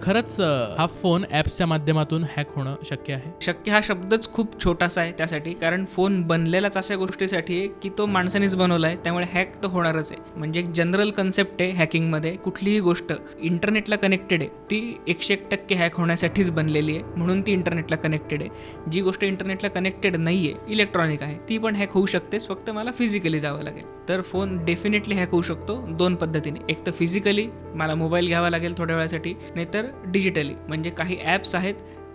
खरंच हा फोन ॲप्सच्या माध्यमातून हॅक होणं शक्य आहे? शक्य हा शब्दच खूप छोटासा आहे त्यासाठी, कारण फोन बनलेलाच अशा गोष्टीसाठी आहे की तो माणसानेच बनवला आहे, त्यामुळे हॅक तर होणारच आहे. म्हणजे एक जनरल कन्सेप्ट आहे हॅकिंगमध्ये, कुठलीही गोष्ट इंटरनेटला कनेक्टेड आहे ती 101% हॅक होण्यासाठीच बनलेली आहे, म्हणून ती इंटरनेटला कनेक्टेड आहे. जी गोष्ट इंटरनेटला कनेक्टेड नाही आहे, इलेक्ट्रॉनिक आहे, ती पण हॅक होऊ शकतेच, फक्त मला फिजिकली जावं लागेल. तर फोन डेफिनेटली हॅक होऊ शकतो दोन पद्धतीने. एक तर फिजिकली, मला मोबाईल घ्यावा लागेल थोड्या वेळासाठी, नाहीतर डिजिटली, म्हणजे काही ॲप्स आहेत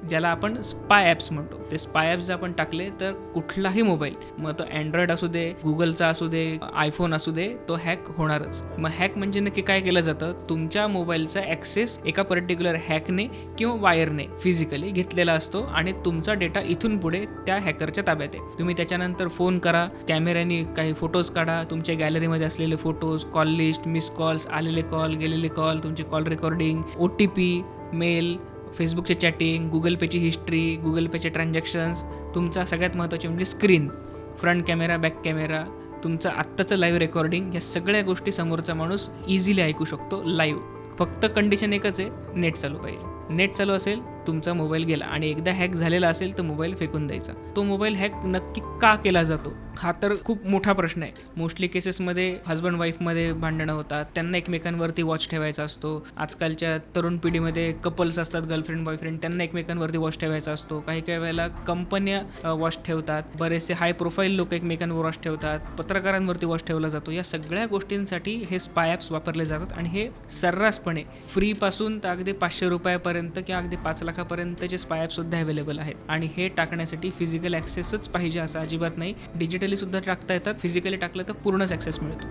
ज्याला आपण स्पाय ॲप्स म्हणतो. ते स्पाय ॲप्स आपण टाकले तर कुठलाही मोबाईल, मग तो अँड्रॉइड असू दे, गुगलचा असू दे, आयफोन असू दे, तो हॅक होणारच. मग हॅक म्हणजे नक्की काय केलं जातं, तुमच्या मोबाईलचा ॲक्सेस एका पर्टिक्युलर हॅकने किंवा वायरने फिजिकली घेतलेला असतो आणि तुमचा डेटा इथून पुढे त्या हॅकरच्या ताब्यात आहे. तुम्ही त्याच्यानंतर फोन करा, कॅमेऱ्याने काही फोटोज काढा, तुमच्या गॅलरीमध्ये असलेले photos, call list, miss calls, आलेले कॉल, गेलेले कॉल, तुमचे कॉल रेकॉर्डिंग, OTP, मेल, फेसबुकचे चॅटिंग, गुगल पेची हिस्ट्री, गुगल पेचे ट्रान्झॅक्शन्स, तुमचा सगळ्यात महत्त्वाचे म्हणजे screen, front camera, back camera, तुमचं आत्ताचं लाईव्ह रेकॉर्डिंग, या सगळ्या गोष्टी समोरचा माणूस इझिली ऐकू शकतो लाईव्ह. फक्त कंडिशन एकच आहे, नेट चालू पाहिजे. नेट चालू असेल, तुमचा मोबाईल गेला. आणि एकदा हॅक झालेला असेल तर मोबाईल फेकून द्यायचा. तो मोबाईल हॅक नक्की का केला जातो हा तर खूप मोठा प्रश्न आहे. मोस्टली केसेसमध्ये हजबंड वाईफमध्ये भांडणं होतात, त्यांना एकमेकांवरती वॉच ठेवायचा असतो. आजकालच्या तरुण पिढीमध्ये कपल्स असतात, गर्लफ्रेंड बॉयफ्रेंड, त्यांना एकमेकांवरती वॉच ठेवायचा असतो. काही काही वेळेला कंपन्या वॉच ठेवतात, बरेचसे हाय प्रोफाईल लोक एकमेकांवर वॉच ठेवतात, पत्रकारांवरती वॉच ठेवला जातो. या सगळ्या गोष्टींसाठी हे स्पाय ॲप्स वापरले जातात आणि हे सर्रासपणे फ्रीपासून तर अगदी 500 रुपयापर्यंत किंवा अगदी 5 लाखापर्यंतचे स्पाय ॲप सुद्धा अवेलेबल आहेत. आणि हे टाकण्यासाठी फिजिकल ॲक्सेसच पाहिजे असं अजिबात नाही. डिजिटली सुद्धा टाकता येतात, फिजिकली टाकलं तर पूर्णच ॲक्सेस मिळतो.